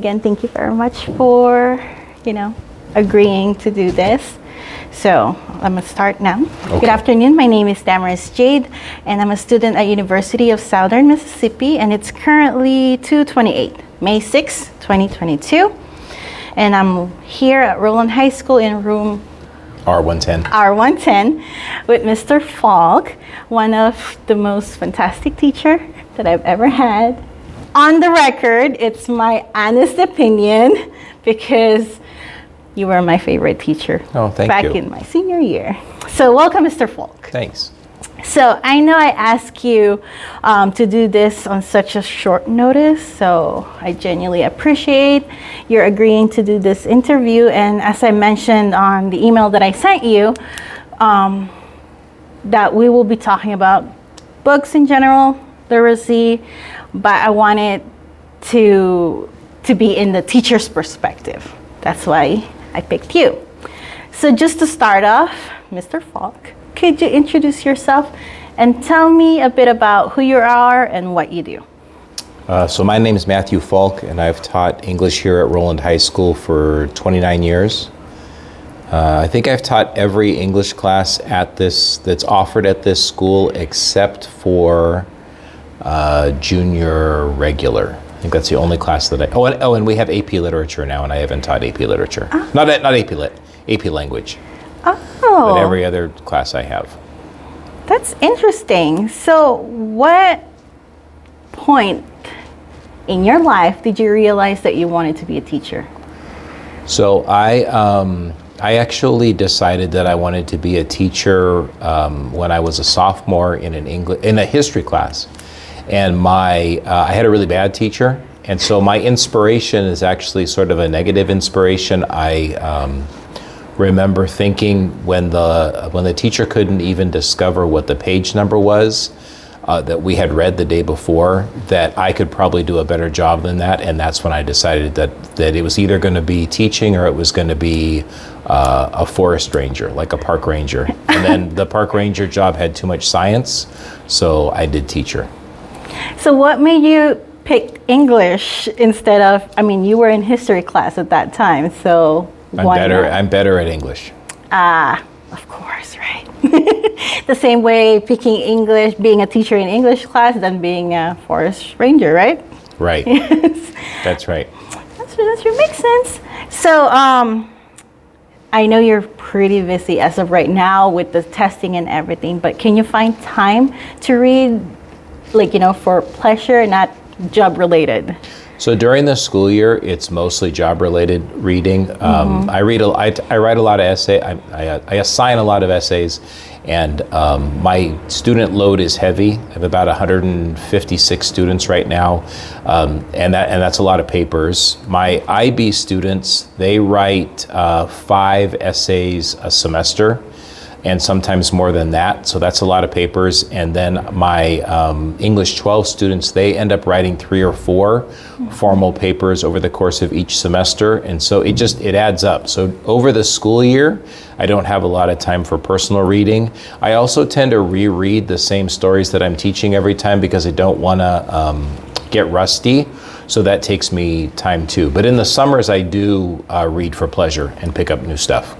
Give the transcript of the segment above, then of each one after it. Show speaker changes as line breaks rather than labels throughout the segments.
Again, thank you very much for, agreeing to do this. So I'm gonna start now.
Okay.
Good afternoon, my name is Damaris Jade, and I'm a student at University of Southern Mississippi, and it's currently 2/28, May 6, 2022. And I'm here at Roland High School in room R110 with Mr. Falk, one of the most fantastic teacher that I've ever had. On the record, it's my honest opinion because you were my favorite teacher back in my senior year. So welcome, Mr. Falk.
Thanks.
So I know I asked you to do this on such a short notice, so I genuinely appreciate your agreeing to do this interview. And as I mentioned on the email that I sent you, that we will be talking about books in general, literacy, but I wanted to be in the teacher's perspective. That's why I picked you. So just to start off, Mr. Falk, could you introduce yourself and tell me a bit about who you are and what you do?
So my name is Matthew Falk, and I've taught English here at Roland High School for 29 years. I think I've taught every English class that's offered at this school except for junior regular. I think that's the only class that and we have AP Literature now, and I haven't taught AP Literature. Oh. Not AP Lit, AP Language.
Oh.
But every other class I have.
That's interesting. So what point in your life did you realize that you wanted to be a teacher?
So I actually decided that I wanted to be a teacher when I was a sophomore in a history class. And I had a really bad teacher, and so my inspiration is actually sort of a negative inspiration. I remember thinking when the teacher couldn't even discover what the page number was that we had read the day before, that I could probably do a better job than that, and that's when I decided that it was either going to be teaching or it was going to be a forest ranger, like a park ranger. And then the park ranger job had too much science, so I did teacher.
So what made you pick English instead of, you were in history class at that time, so I'm better at English. Of course, right. The same way picking English, being a teacher in English class than being a forest ranger, right?
Right.
Yes.
That's right.
That makes sense. So I know you're pretty busy as of right now with the testing and everything, but can you find time to read, for pleasure, not job related?
So during the school year, it's mostly job-related reading. I write a lot of essays. I assign a lot of essays, and my student load is heavy. I have about 156 students right now, and that's a lot of papers. My IB students, they write 5 essays a semester, and sometimes more than that, so that's a lot of papers. And then my English 12 students, they end up writing 3 or 4 formal papers over the course of each semester, and so it adds up. So over the school year, I don't have a lot of time for personal reading. I also tend to reread the same stories that I'm teaching every time because I don't want to get rusty, so that takes me time too. But in the summers, I do read for pleasure and pick up new stuff.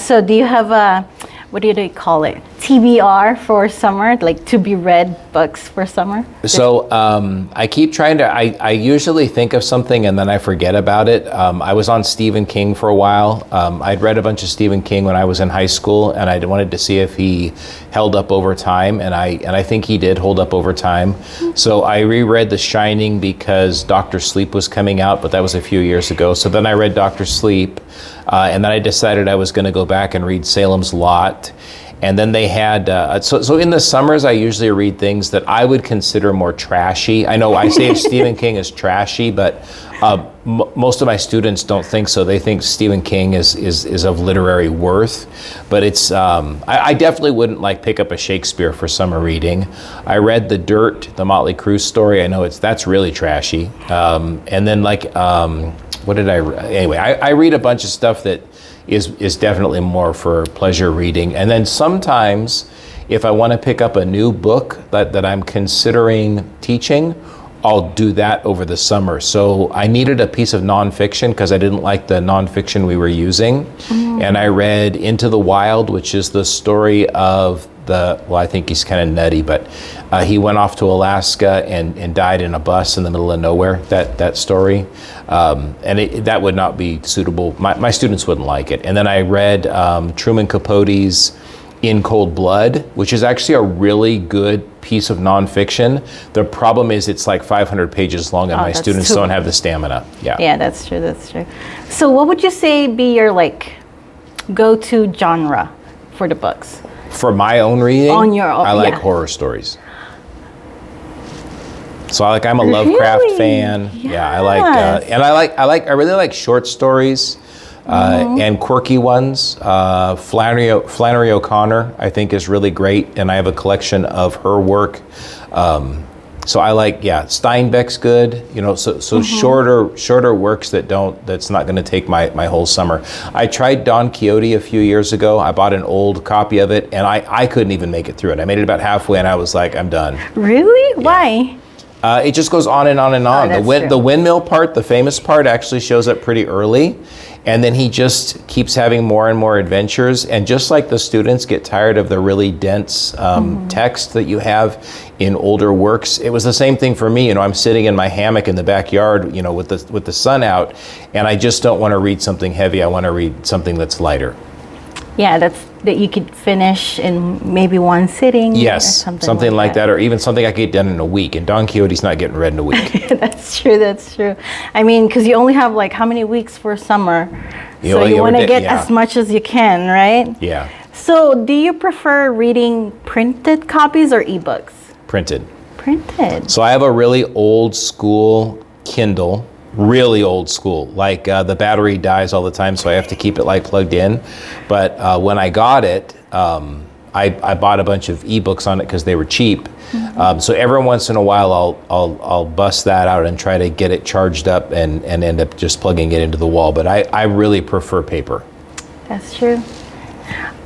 So do you have what do they call it? TBR for summer, like to be read books for summer?
So I keep trying to, I usually think of something and then I forget about it. I was on Stephen King for a while. I'd read a bunch of Stephen King when I was in high school, and I wanted to see if he held up over time, and I think he did hold up over time. So I reread The Shining because Dr. Sleep was coming out, but that was a few years ago. So then I read Dr. Sleep, and then I decided I was going to go back and read Salem's Lot. And then they had, so in the summers, I usually read things that I would consider more trashy. I know I say Stephen King is trashy, but most of my students don't think so. They think Stephen King is of literary worth. But it's, I definitely wouldn't pick up a Shakespeare for summer reading. I read The Dirt, the Motley Crue story. I know that's really trashy. And then what did I, anyway, I read a bunch of stuff that is definitely more for pleasure reading. And then sometimes if I want to pick up a new book that I'm considering teaching, I'll do that over the summer. So I needed a piece of nonfiction because I didn't like the nonfiction we were using. And I read Into the Wild, which is the story of I think he's kind of nutty, but he went off to Alaska and died in a bus in the middle of nowhere, that story. That would not be suitable. My students wouldn't like it. And then I read Truman Capote's In Cold Blood, which is actually a really good piece of nonfiction. The problem is it's like 500 pages long and my students don't have the stamina.
Yeah, that's true. So what would you say be your like go-to genre for the books? For
my own reading,
on your own,
I like horror stories. So I'm a Lovecraft fan.
Yes.
Yeah, I really like short stories and quirky ones. Flannery O'Connor, I think, is really great, and I have a collection of her work. So I like, Steinbeck's good, so shorter works that's not going to take my whole summer. I tried Don Quixote a few years ago. I bought an old copy of it, and I couldn't even make it through it. I made it about halfway, and I was like, I'm done.
Really? Yeah. Why?
It just goes on and on and on. The windmill part, the famous part, actually shows up pretty early. And then he just keeps having more and more adventures. And just like the students get tired of the really dense text that you have in older works, it was the same thing for me. I'm sitting in my hammock in the backyard, with the sun out, and I just don't want to read something heavy. I want to read something that's lighter.
Yeah, that you could finish in maybe one sitting.
Yes,
or
something like that, or even something I could get done in a week. And Don Quixote's not getting read in a week.
That's true. I mean, because you only have like how many weeks for summer? So you want to get as much as you can, right?
Yeah.
So do you prefer reading printed copies or ebooks?
Printed.
Printed.
So I have a really old school Kindle. Really old school, the battery dies all the time, so I have to keep it plugged in. But when I got it, I bought a bunch of ebooks on it because they were cheap. So every once in a while I'll bust that out and try to get it charged up and end up just plugging it into the wall. But I really prefer paper.
That's true.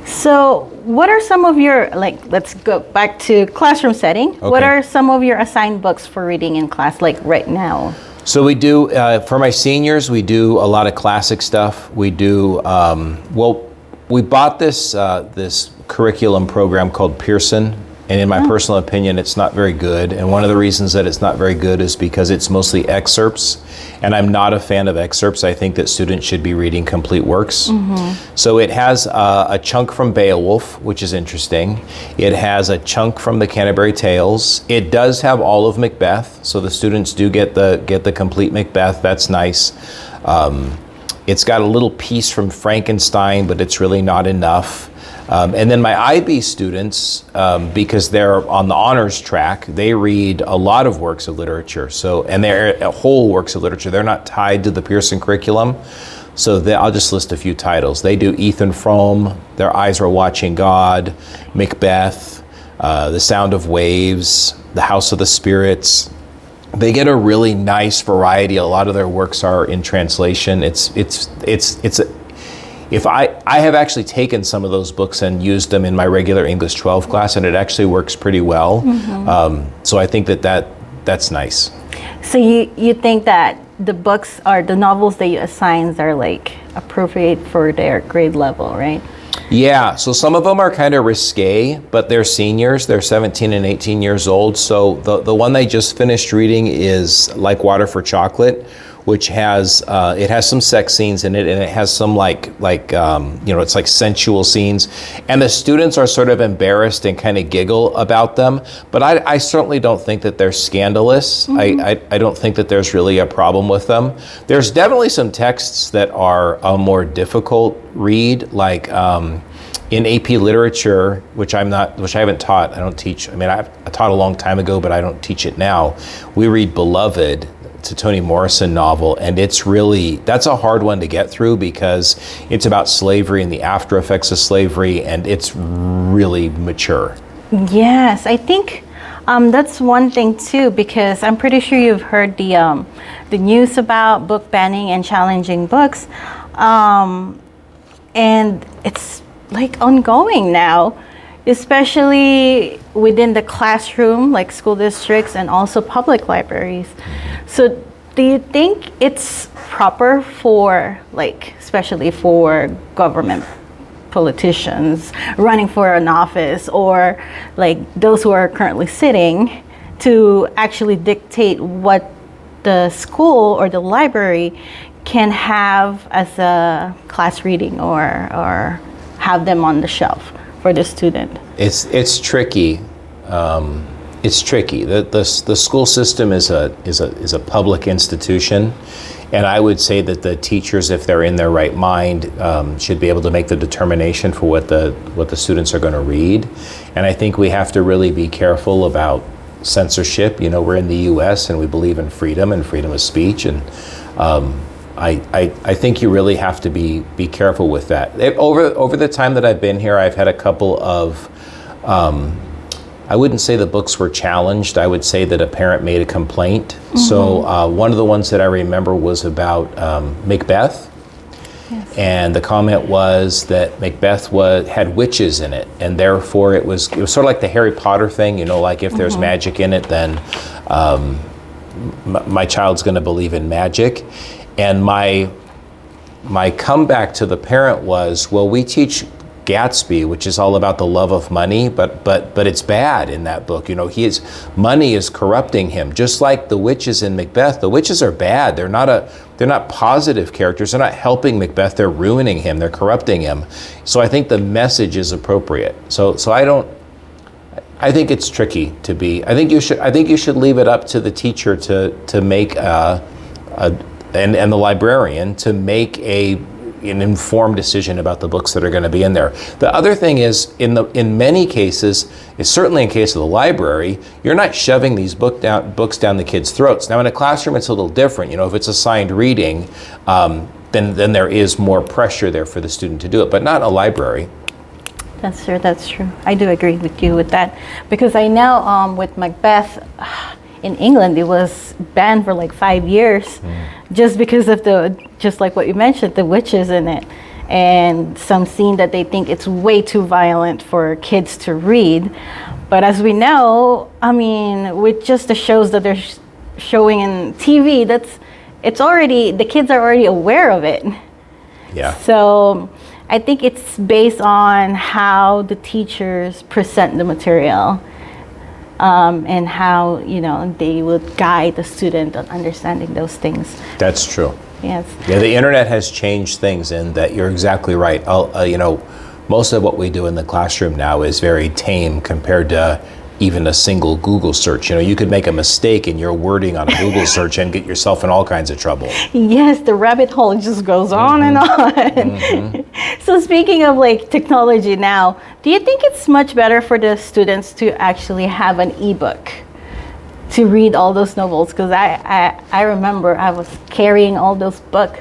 So what are some of your, let's go back to classroom setting. Okay. What are some of your assigned books for reading in class right now?
So we do, for my seniors, we do a lot of classic stuff. We do, we bought this curriculum program called Pearson, and in my personal opinion, it's not very good. And one of the reasons that it's not very good is because it's mostly excerpts, and I'm not a fan of excerpts. I think that students should be reading complete works. So it has a chunk from Beowulf, which is interesting. It has a chunk from the Canterbury Tales. It does have all of Macbeth, so the students do get the complete Macbeth. That's nice. It's got a little piece from Frankenstein, but it's really not enough. And then my IB students, because they're on the honors track, they read a lot of works of literature. And they're whole works of literature. They're not tied to the Pearson curriculum. So I'll just list a few titles. They do Ethan Frome, Their Eyes Are Watching God, Macbeth, The Sound of Waves, The House of the Spirits. They get a really nice variety. A lot of their works are in translation. If I have actually taken some of those books and used them in my regular English 12 class, and it actually works pretty well. So I think that's nice.
So you think that the books or the novels that you assign are appropriate for their grade level, right?
Yeah, so some of them are kind of risque, but they're seniors. They're 17 and 18 years old. So the one they just finished reading is Like Water for Chocolate, which has it has some sex scenes in it, and it has some it's like sensual scenes, and the students are sort of embarrassed and kind of giggle about them, but I certainly don't think that they're scandalous. I don't think that there's really a problem with them. There's definitely some texts that are a more difficult read, in AP literature, which I haven't taught. I don't teach. I mean, I taught a long time ago, but I don't teach it now. We read Beloved. It's a Toni Morrison novel, and that's a hard one to get through because it's about slavery and the after effects of slavery, and it's really mature. Yes,
I think that's one thing too, because I'm pretty sure you've heard the news about book banning and challenging books, and it's ongoing now. especially within the classroom, like school districts and also public libraries. So do you think it's proper for, like, especially for government politicians running for an office, or like those who are currently sitting, to actually dictate what the school or the library can have as a class reading, or have them on the shelf for the student?
It's tricky. It's tricky. The school system is a public institution, and I would say that the teachers, if they're in their right mind, should be able to make the determination for what the students are going to read. And I think we have to really be careful about censorship. You know, we're in the U.S. and we believe in freedom of speech, and I think you really have to be careful with that. Over the time that I've been here, I've had a couple of, I wouldn't say the books were challenged. I would say that a parent made a complaint. Mm-hmm. So one of the ones that I remember was about Macbeth. Yes. And the comment was that Macbeth had witches in it, and therefore it was sort of like the Harry Potter thing, you know, like if there's magic in it, then my child's going to believe in magic. And my comeback to the parent was, well, we teach Gatsby, which is all about the love of money, but it's bad in that book. You know, money is corrupting him, just like the witches in Macbeth. The witches are bad. They're not positive characters. They're not helping Macbeth. They're ruining him. They're corrupting him. So I think the message is appropriate. So I think it's tricky to be. I think you should leave it up to the teacher to make and the librarian to make an informed decision about the books that are going to be in there. The other thing is, in many cases, certainly in case of the library, you're not shoving these books down the kids' throats. Now in a classroom, it's a little different. You know, if it's assigned reading, then there is more pressure there for the student to do it, but not in a library.
That's true. I do agree with you with that, because I know with Macbeth, in England, it was banned for like 5 years, just because of just like what you mentioned, the witches in it, and some scene that they think it's way too violent for kids to read. But as we know, I mean, with just the shows that they're showing in TV, the kids are already aware of it.
Yeah.
So I think it's based on how the teachers present the material. And how, you know, they would guide the student on understanding those things.
That's true.
Yes.
Yeah, the internet has changed things, and that you're exactly right. You know, most of what we do in the classroom now is very tame compared to even a single Google search. You know, you could make a mistake in your wording on a Google search and get yourself in all kinds of trouble.
Yes, the rabbit hole just goes on and on. So speaking of like technology now, do you think it's much better for the students to actually have an ebook to read all those novels? Because I remember I was carrying all those books,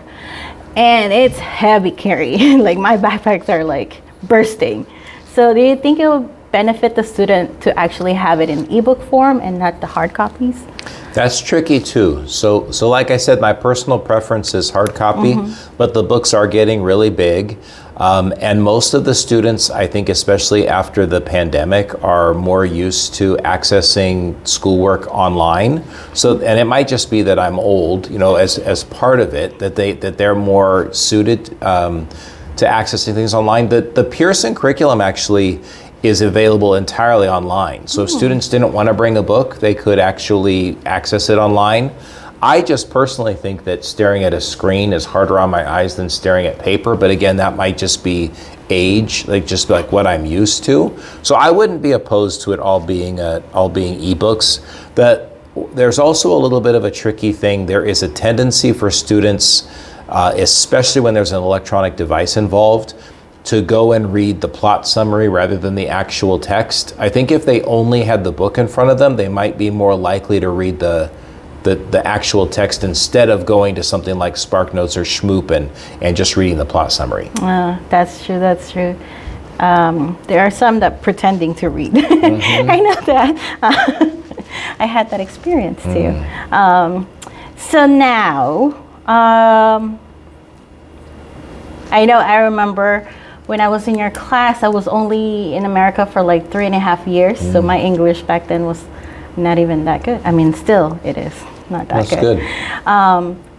and it's heavy carry. Like my backpacks are like bursting. So do you think it will benefit the student to actually have it in ebook form and not the hard copies?
That's tricky too. So like I said, my personal preference is hard copy, but the books are getting really big. And most of the students, I think, especially after the pandemic, are more used to accessing schoolwork online. So, and it might just be that I'm old, you know, as part of it, that they're more suited to accessing things online. The Pearson curriculum actually is available entirely online. So if students didn't want to bring a book, they could actually access it online. I just personally think that staring at a screen is harder on my eyes than staring at paper, but again, that might just be age, just like what I'm used to. So I wouldn't be opposed to it all being ebooks. There's also a little bit of a tricky thing. There is a tendency for students, especially when there's an electronic device involved, to go and read the plot summary rather than the actual text. I think if they only had the book in front of them, they might be more likely to read the actual text instead of going to something like SparkNotes or Schmoop and just reading the plot summary.
That's true. There are some that pretending to read. I know that. I had that experience too. So now, I remember when I was in your class, I was only in America for like 3.5 years. So my English back then was not even that good. I mean, still it is not that
That's good.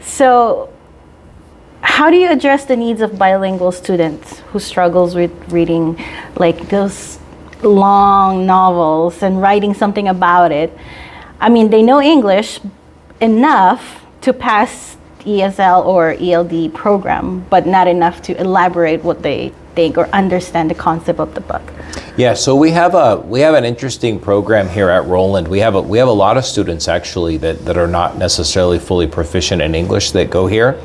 So how do you address the needs of bilingual students who struggles with reading like those long novels and writing something about it? I mean, they know English enough to pass ESL or ELD program, but not enough to elaborate what they think or understand the concept of the book.
Yeah, so we have an interesting program here at Roland. We have a lot of students actually that are not necessarily fully proficient in English that go here.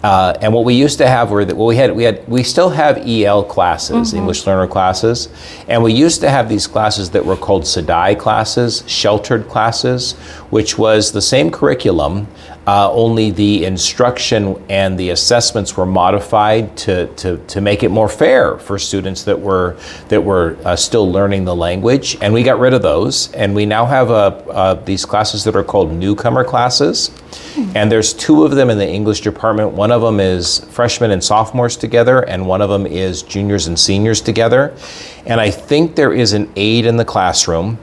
And what we used to have were that we still have EL classes, English learner classes, and we used to have these classes that were called SEDAI classes, sheltered classes, which was the same curriculum, only the instruction and the assessments were modified to make it more fair for students that were still learning the language. And we got rid of those, and we now have these classes that are called Newcomer Classes. And there's 2 of them in the English department. One of them is freshmen and sophomores together, and one of them is juniors and seniors together. And I think there is an aide in the classroom,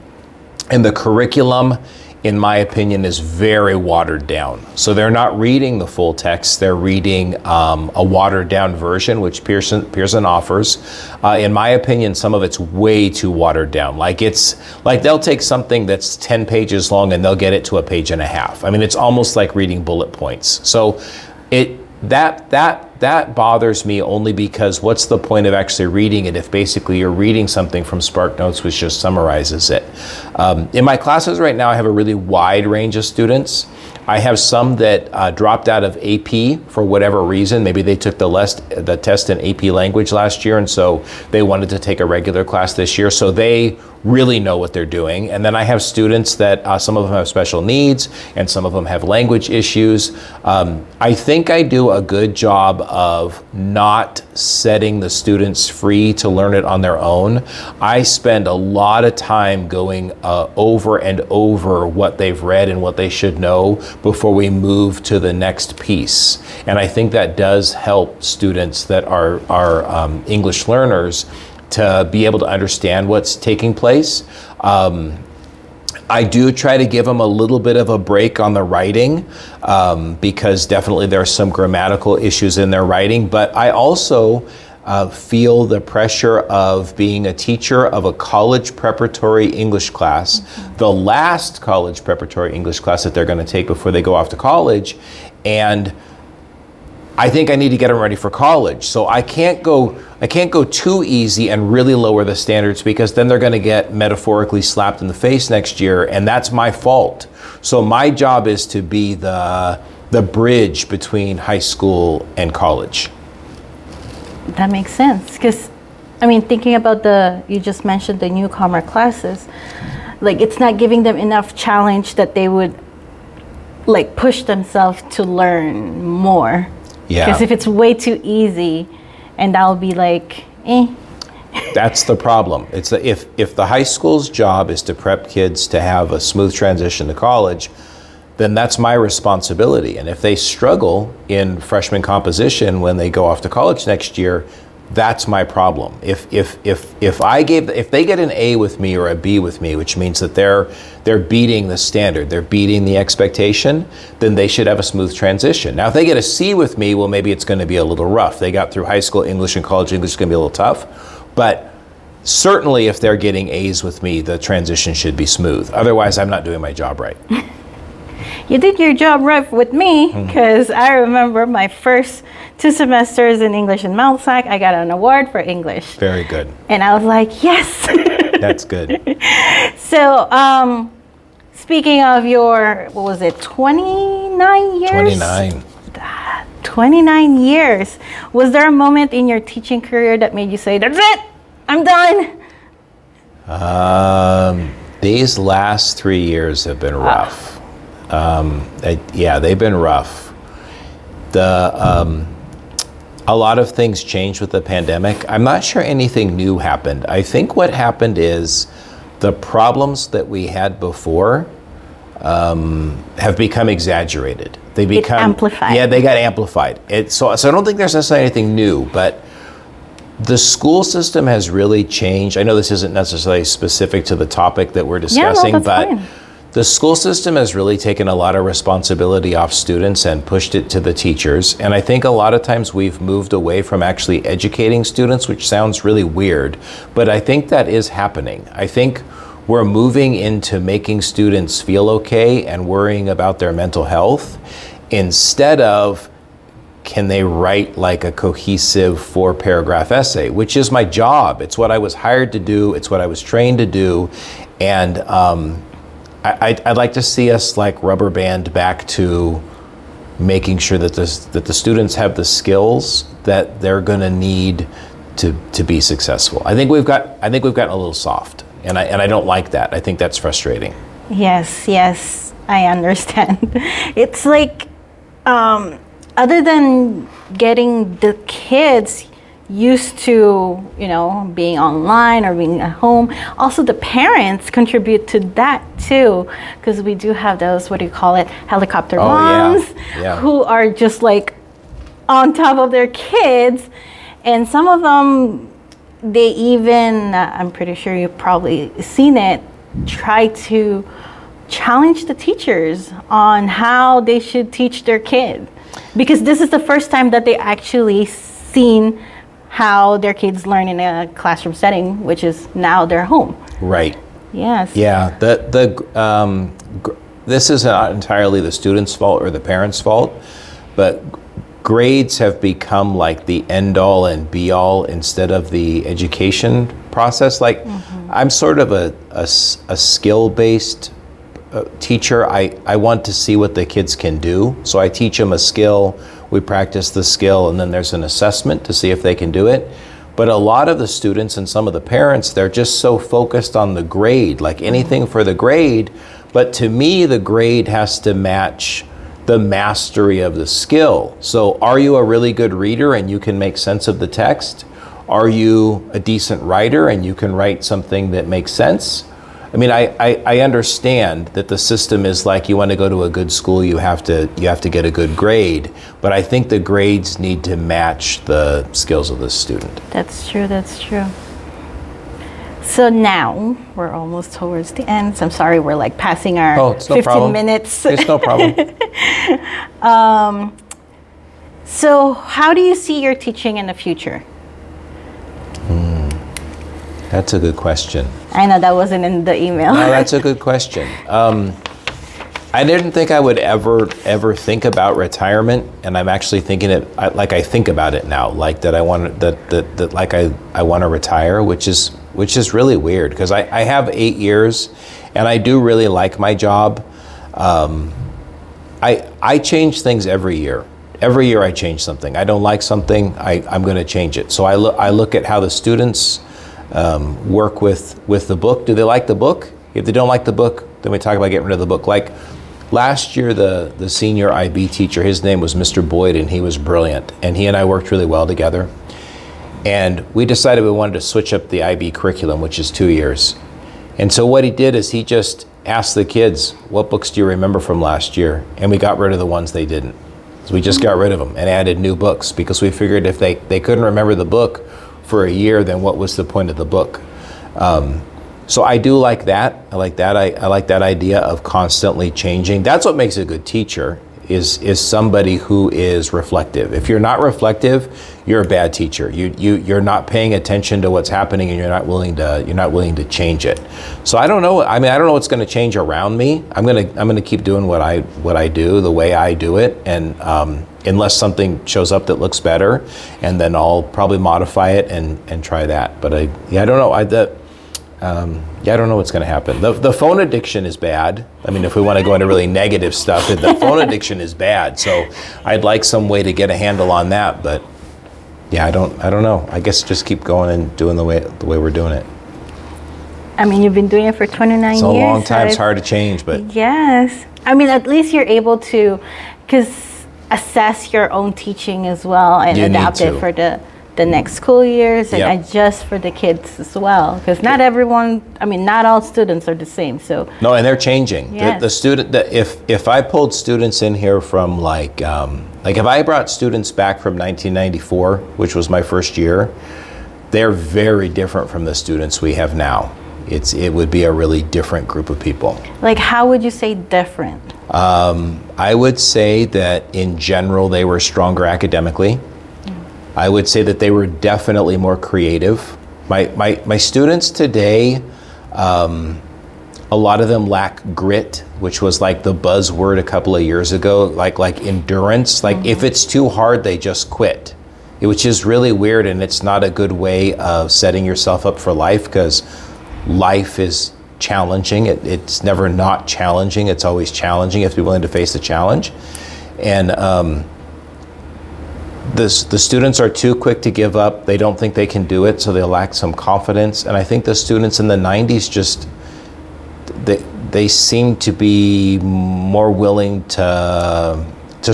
and the curriculum, in my opinion, is very watered down. So they're not reading the full text, they're reading a watered down version, which Pearson offers. In my opinion, some of it's way too watered down. Like they'll take something that's 10 pages long and they'll get it to a page and a half. I mean, it's almost like reading bullet points. So that bothers me only because what's the point of actually reading it if basically you're reading something from SparkNotes which just summarizes it. In my classes right now, I have a really wide range of students. I have some that dropped out of AP for whatever reason. Maybe they took the test in AP language last year, and so they wanted to take a regular class this year, so they really know what they're doing. And then I have students that some of them have special needs and some of them have language issues. I think I do a good job of not setting the students free to learn it on their own. I spend a lot of time going over and over what they've read and what they should know before we move to the next piece. And I think that does help students that are English learners to be able to understand what's taking place. I do try to give them a little bit of a break on the writing because definitely there are some grammatical issues in their writing, but I also feel the pressure of being a teacher of a college preparatory English class, the last college preparatory English class that they're going to take before they go off to college, and I think I need to get them ready for college. So I can't go too easy and really lower the standards because then they're going to get metaphorically slapped in the face next year, and that's my fault. So my job is to be the bridge between high school and college.
That makes sense, because I mean, thinking about you just mentioned the newcomer classes, like it's not giving them enough challenge that they would like push themselves to learn more.
Yeah.
Because if it's way too easy, and I'll be like,
That's the problem. It's if the high school's job is to prep kids to have a smooth transition to college, then that's my responsibility. And if they struggle in freshman composition when they go off to college next year, that's my problem. If they get an A with me or a B with me, which means that they're beating the standard, they're beating the expectation, then they should have a smooth transition. Now, if they get a C with me, well, maybe it's going to be a little rough. They got through high school English and college English, is going to be a little tough. But certainly if they're getting A's with me, the transition should be smooth. Otherwise, I'm not doing my job right.
You did your job right with me, because I remember my first 2 semesters in English in Malsac, I got an award for English.
Very good.
And I was like, yes.
That's good.
So, speaking of your, 29 years?
29.
29 years. Was there a moment in your teaching career that made you say, that's it, I'm done?
These last 3 years have been rough. They've been rough. A lot of things changed with the pandemic. I'm not sure anything new happened. I think what happened is the problems that we had before have become exaggerated. They become
amplified.
Yeah, they got amplified. So I don't think there's necessarily anything new, but The school system has really changed. I know this isn't necessarily specific to the topic that we're discussing,
that's
but
fine.
the school system has really taken a lot of responsibility off students and pushed it to the teachers. And I think a lot of times we've moved away from actually educating students, which sounds really weird, but I think that is happening. I think we're moving into making students feel okay and worrying about their mental health instead of can they write like a cohesive 4-paragraph essay, which is my job. It's what I was hired to do. It's what I was trained to do. And I'd like to see us like rubber band back to making sure that the students have the skills that they're going to need to be successful. I think we've gotten a little soft, and I don't like that. I think that's frustrating.
Yes, I understand. It's like, other than getting the kids used to, being online or being at home, also the parents contribute to that too, because we do have those, helicopter moms who are just like on top of their kids, and some of them, they even, I'm pretty sure you've probably seen it, try to challenge the teachers on how they should teach their kid, because this is the first time that they actually seen how their kids learn in a classroom setting, which is now their home.
Right.
Yes.
Yeah. This is not entirely the student's fault or the parents' fault, but grades have become like the end-all and be-all instead of the education process. Like, I'm sort of a skill-based teacher. I want to see what the kids can do, so I teach them a skill. We practice the skill, and then there's an assessment to see if they can do it. But a lot of the students and some of the parents, they're just so focused on the grade, like anything for the grade. But to me, the grade has to match the mastery of the skill. So are you a really good reader and you can make sense of the text? Are you a decent writer and you can write something that makes sense? I mean, I understand that the system is like, you want to go to a good school, you have to get a good grade, but I think the grades need to match the skills of the student.
That's true. So now we're almost towards the end. So I'm sorry, we're like passing our 15 minutes.
It's no problem.
So how do you see your teaching in the future?
That's a good question.
I know that wasn't in the email.
No, that's a good question. I didn't think I would ever think about retirement, and I'm actually thinking it like I think about it now, like that I want I want to retire, which is really weird because I have 8 years, and I do really like my job. I change things every year. Every year I change something. I don't like something, I'm going to change it. So I look at how the students work with the book. Do they like the book? If they don't like the book, then we talk about getting rid of the book. Like last year, the senior IB teacher, his name was Mr. Boyd, and he was brilliant. And he and I worked really well together. And we decided we wanted to switch up the IB curriculum, which is 2 years. And so what he did is he just asked the kids, what books do you remember from last year? And we got rid of the ones they didn't. So we just got rid of them and added new books because we figured if they couldn't remember the book for a year, then what was the point of the book? So I do like that. I like that idea of constantly changing. That's what makes a good teacher, is somebody who is reflective. If you're not reflective, you're a bad teacher. You're not paying attention to what's happening, and you're not willing to change it. So I don't know. I mean, I don't know what's going to change around me. I'm gonna keep doing what I do the way I do it, and unless something shows up that looks better, and then I'll probably modify it and try that. But I don't know. I don't know what's going to happen. The phone addiction is bad. I mean, if we want to go into really negative stuff, the phone addiction is bad. So I'd like some way to get a handle on that. But yeah, I don't know. I guess just keep going and doing the way we're doing it.
I mean, you've been doing it for 29 years.
It's a long time. It's hard to change, but
yes. I mean, at least you're able to, assess your own teaching as well and adapt it for the next school years and adjust for the kids as well, because not all students are the same. So
no, and they're changing.
Yes.
The student, if I pulled students in here from like if I brought students back from 1994, which was my first year, they're very different from the students we have now. It would be a really different group of people.
Like, how would you say different?
I would say that in general they were stronger academically. I would say that they were definitely more creative. My students today, a lot of them lack grit, which was like the buzzword a couple of years ago, like endurance. Like if it's too hard, they just quit. Which is really weird, and it's not a good way of setting yourself up for life, because life is challenging. It's never not challenging. It's always challenging. You have to be willing to face the challenge. And the students are too quick to give up. They don't think they can do it, so they lack some confidence. And I think the students in the 90s just, they seem to be more willing to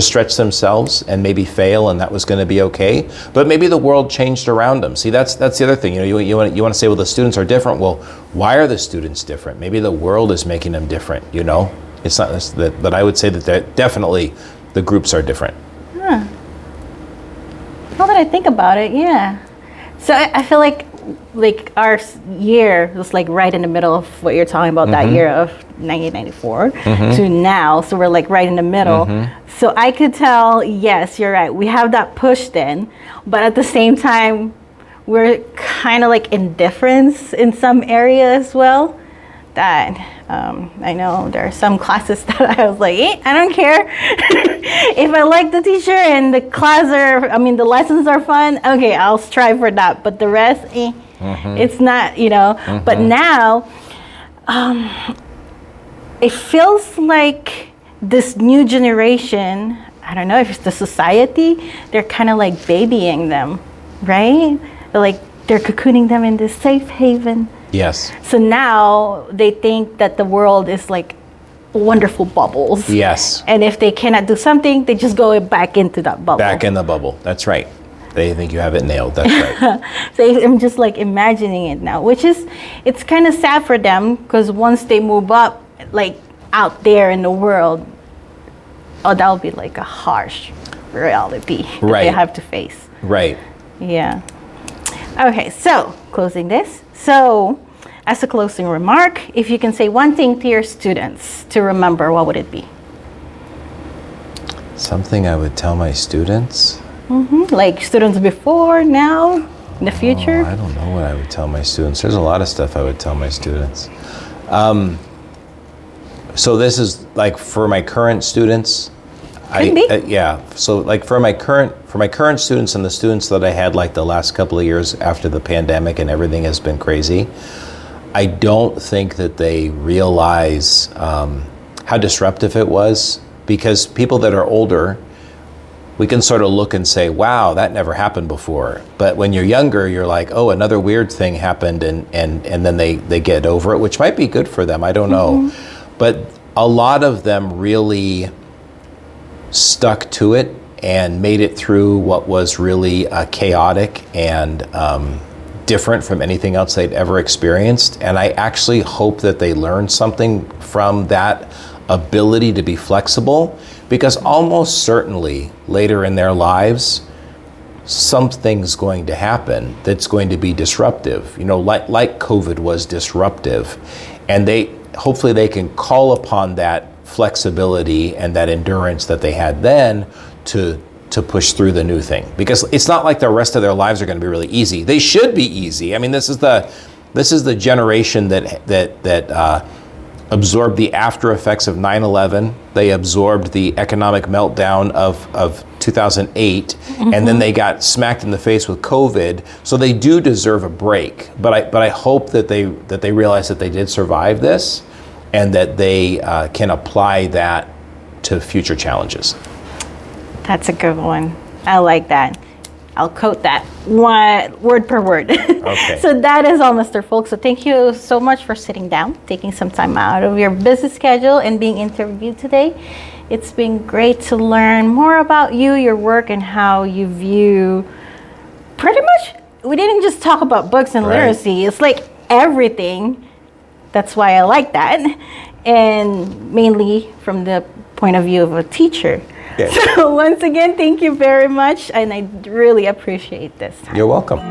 stretch themselves and maybe fail, and that was going to be okay. But maybe the world changed around them. See, that's the other thing. You want to say, well, the students are different. Well, why are the students different? Maybe the world is making them different. It's not that, but I would say that definitely the groups are different.
Huh. Now that I think about it, yeah. So I feel like our year was like right in the middle of what you're talking about, that year of 1994 to now. So we're like right in the middle. So I could tell, yes, you're right. We have that push then, but at the same time, we're kind of like indifference in some area as well. That I know there are some classes that I was like, I don't care. If I like the teacher and the the lessons are fun, okay, I'll strive for that. But the rest, it's not, But now, it feels like this new generation, I don't know if it's the society, they're kind of like babying them, right? They're cocooning them in this safe haven.
Yes.
So now they think that the world is like wonderful bubbles.
Yes.
And if they cannot do something, they just go back into that bubble.
Back in the bubble. That's right. They think you have it nailed. That's right.
So I'm just like imagining it now, it's kind of sad for them, because once they move up, like out there in the world, that'll be like a harsh reality that they have to face.
Right.
Yeah. Okay, so closing this. So as a closing remark, if you can say one thing to your students to remember, what would it be?
Something I would tell my students?
Like students before, now, in the future?
I don't know what I would tell my students. There's a lot of stuff I would tell my students. So this is like for my current students. So like for my current students and the students that I had like the last couple of years after the pandemic and everything has been crazy, I don't think that they realize how disruptive it was, because people that are older, we can sort of look and say, wow, that never happened before. But when you're younger, you're like, oh, another weird thing happened, and then they get over it, which might be good for them, I don't know. But a lot of them really stuck to it and made it through what was really chaotic and different from anything else they'd ever experienced. And I actually hope that they learned something from that ability to be flexible, because almost certainly later in their lives, something's going to happen that's going to be disruptive, like COVID was disruptive. And hopefully they can call upon that flexibility and that endurance that they had then to push through the new thing, because it's not like the rest of their lives are going to be really easy. They should be easy. I mean, this is the generation that absorbed the after effects of 9/11. They absorbed the economic meltdown of 2008, and then they got smacked in the face with COVID. So they do deserve a break. But I hope that they realize that they did survive this, and that they can apply that to future challenges.
That's a good one. I like that. I'll quote that word per word.
Okay.
So that is all, Mr. Folk. So thank you so much for sitting down, taking some time out of your busy schedule and being interviewed today. It's been great to learn more about you, your work, and how you view pretty much, we didn't just talk about books and literacy. It's like everything. That's why I like that. And mainly from the point of view of a teacher.
Yes.
So once again, thank you very much, and I really appreciate this time.
You're welcome.